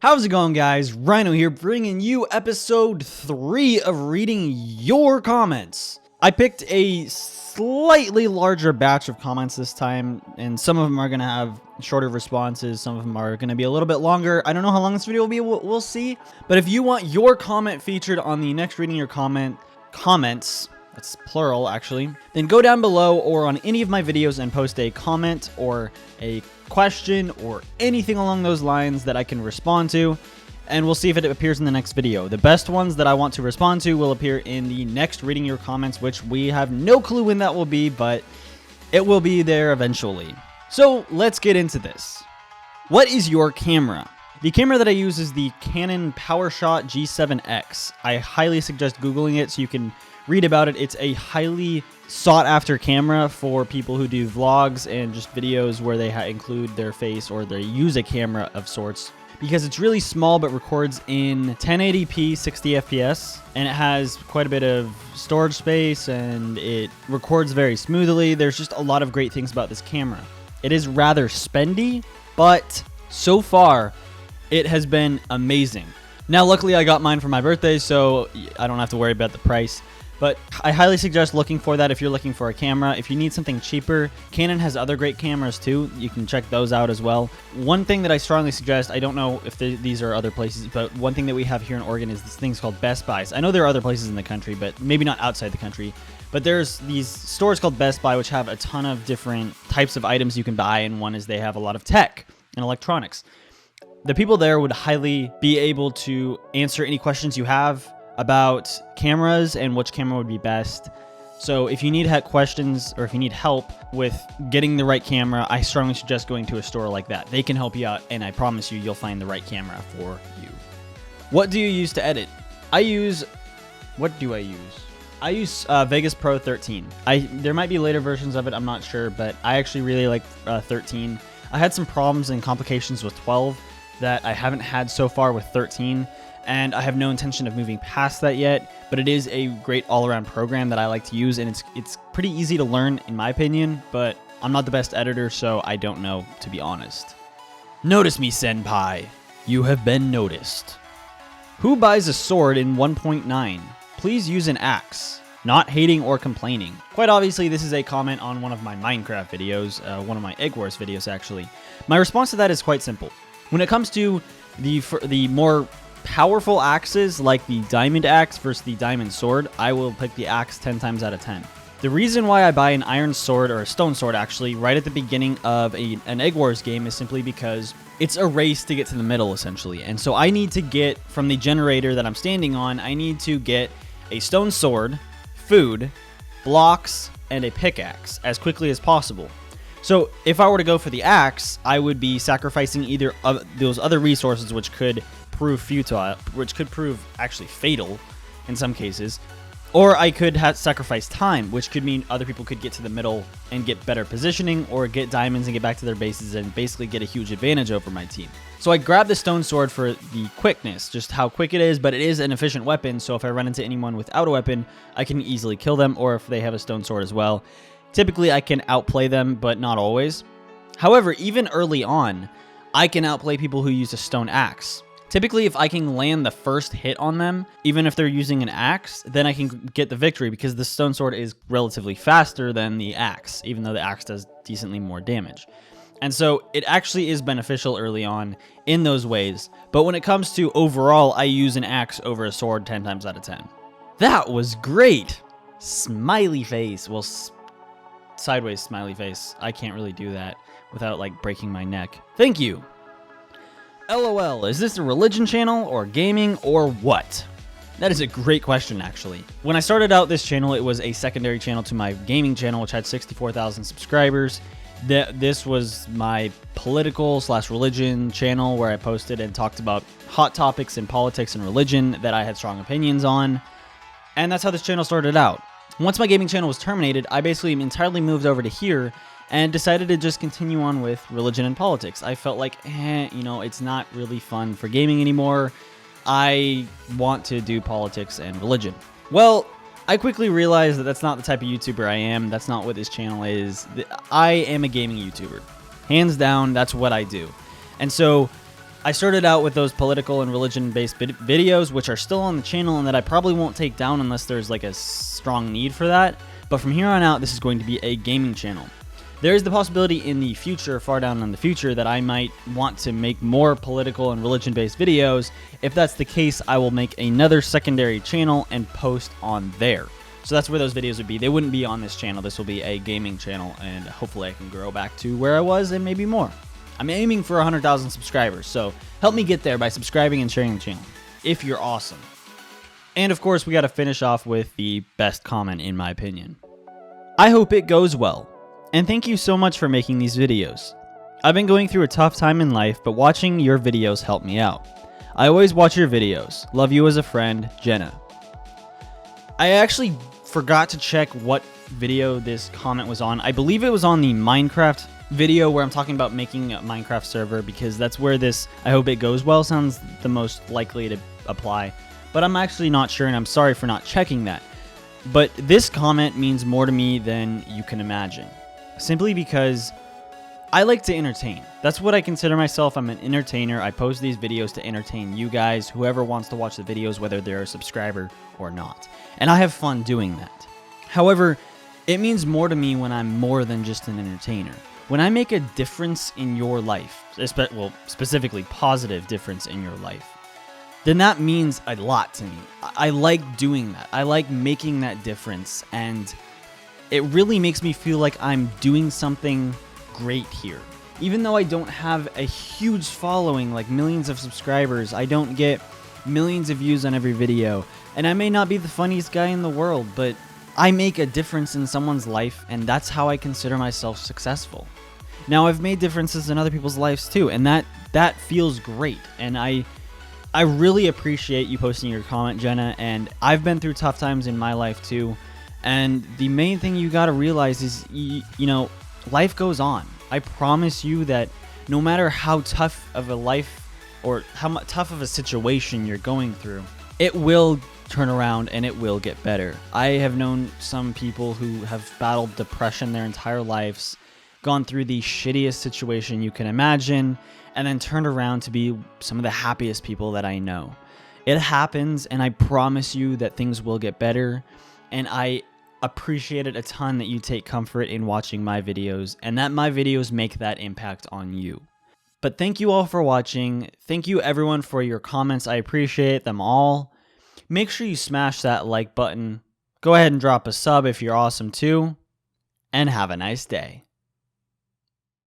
How's it going, guys? Rhino here, bringing you episode 3 of reading your comments. I picked a slightly larger batch of comments this time, and some of them are going to have shorter responses. Some of them are going to be a little bit longer. I don't know how long this video will be. We'll see. But if you want your comment featured on the next reading your comments, that's plural actually, then go down below or on any of my videos and post a comment or a question or anything along those lines that I can respond to, and we'll see if it appears in the next video. The best ones that I want to respond to will appear in the next reading your comments, which we have no clue when that will be, but it will be there eventually. So let's get into this. What is your camera? The camera that I use is the Canon PowerShot G7X. I highly suggest Googling it so you can read about it. It's a highly sought after camera for people who do vlogs and just videos where they include their face or they use a camera of sorts, because it's really small but records in 1080p 60 fps, and it has quite a bit of storage space and it records very smoothly. There's just a lot of great things about this camera. It is rather spendy, but so far it has been amazing. Now luckily I got mine for my birthday, so I don't have to worry about the price. But I highly suggest looking for that if you're looking for a camera. If you need something cheaper, Canon has other great cameras too. You can check those out as well. One thing that I strongly suggest, I don't know if these are other places, but one thing that we have here in Oregon is these things called Best Buys. I know there are other places in the country, but maybe not outside the country. But there's these stores called Best Buy, which have a ton of different types of items you can buy, and one is they have a lot of tech and electronics. The people there would highly be able to answer any questions you have about cameras and which camera would be best. So if you need questions or if you need help with getting the right camera, I strongly suggest going to a store like that. They can help you out, and I promise you'll find the right camera for you. What do you use to edit? What do I use? I use Vegas Pro 13. There might be later versions of it, I'm not sure, but I actually really like 13. I had some problems and complications with 12 that I haven't had so far with 13. And I have no intention of moving past that yet, but it is a great all-around program that I like to use, and it's pretty easy to learn in my opinion, but I'm not the best editor, so I don't know, to be honest. Notice me, senpai. You have been noticed. Who buys a sword in 1.9? Please use an axe. Not hating or complaining. Quite obviously, this is a comment on one of my Minecraft videos, one of my Egg Wars videos actually. My response to that is quite simple. When it comes to the more powerful axes, like the diamond axe versus the diamond sword, I will pick the axe 10 times out of 10. The reason why I buy an iron sword, or a stone sword actually, right at the beginning of an Egg Wars game is simply because it's a race to get to the middle essentially. And so I need to get from the generator that I'm standing on, I need to get a stone sword, food, blocks, and a pickaxe as quickly as possible. So if I were to go for the axe, I would be sacrificing either of those other resources, which could prove futile, which could prove actually fatal in some cases, or I could sacrifice time, which could mean other people could get to the middle and get better positioning, or get diamonds and get back to their bases and basically get a huge advantage over my team. So I grabbed the stone sword for the quickness, just how quick it is, but it is an efficient weapon, so if I run into anyone without a weapon, I can easily kill them, or if they have a stone sword as well. Typically I can outplay them, but not always. However, even early on, I can outplay people who use a stone axe. Typically, if I can land the first hit on them, even if they're using an axe, then I can get the victory, because the stone sword is relatively faster than the axe, even though the axe does decently more damage. And so it actually is beneficial early on in those ways. But when it comes to overall, I use an axe over a sword 10 times out of 10. That was great! Smiley face. Well, sideways smiley face. I can't really do that without like breaking my neck. Thank you! LOL, is this a religion channel or gaming or what? That is a great question, actually. When I started out this channel, it was a secondary channel to my gaming channel, which had 64,000 subscribers. This was my political/religion channel where I posted and talked about hot topics in politics and religion that I had strong opinions on. And that's how this channel started out. Once my gaming channel was terminated, I basically entirely moved over to here and decided to just continue on with religion and politics. I felt like, it's not really fun for gaming anymore. I want to do politics and religion. Well, I quickly realized that that's not the type of YouTuber I am. That's not what this channel is. I am a gaming YouTuber. Hands down, that's what I do. And so I started out with those political and religion-based videos, which are still on the channel and that I probably won't take down unless there's like a strong need for that. But from here on out, this is going to be a gaming channel. There is the possibility in the future, far down in the future, that I might want to make more political and religion-based videos. If that's the case, I will make another secondary channel and post on there. So that's where those videos would be. They wouldn't be on this channel. This will be a gaming channel, and hopefully I can grow back to where I was and maybe more. I'm aiming for 100,000 subscribers, so help me get there by subscribing and sharing the channel, if you're awesome. And of course, we got to finish off with the best comment, in my opinion. I hope it goes well, and thank you so much for making these videos. I've been going through a tough time in life, but watching your videos helped me out. I always watch your videos. Love you as a friend, Jenna. I actually forgot to check what video this comment was on. I believe it was on the Minecraft video where I'm talking about making a Minecraft server, because that's where this I hope it goes well sounds the most likely to apply. But I'm actually not sure, and I'm sorry for not checking that. But this comment means more to me than you can imagine. Simply because I like to entertain. That's what I consider myself. I'm an entertainer. I post these videos to entertain you guys, whoever wants to watch the videos, whether they're a subscriber or not. And I have fun doing that. However, it means more to me when I'm more than just an entertainer. When I make a difference in your life, well, specifically positive difference in your life, then that means a lot to me. I like doing that. I like making that difference, and it really makes me feel like I'm doing something great here. Even though I don't have a huge following, like millions of subscribers, I don't get millions of views on every video, and I may not be the funniest guy in the world, but I make a difference in someone's life, and that's how I consider myself successful. Now, I've made differences in other people's lives too, and that feels great, and I really appreciate you posting your comment, Jenna, and I've been through tough times in my life too, and the main thing you gotta realize is, you know, life goes on. I promise you that no matter how tough of a life or how tough of a situation you're going through, it will turn around and it will get better. I have known some people who have battled depression their entire lives, gone through the shittiest situation you can imagine, and then turned around to be some of the happiest people that I know. It happens, and I promise you that things will get better, and I appreciate it a ton that you take comfort in watching my videos, and that my videos make that impact on you. But thank you all for watching. Thank you everyone for your comments. I appreciate them all. Make sure you smash that like button. Go ahead and drop a sub if you're awesome too, and have a nice day.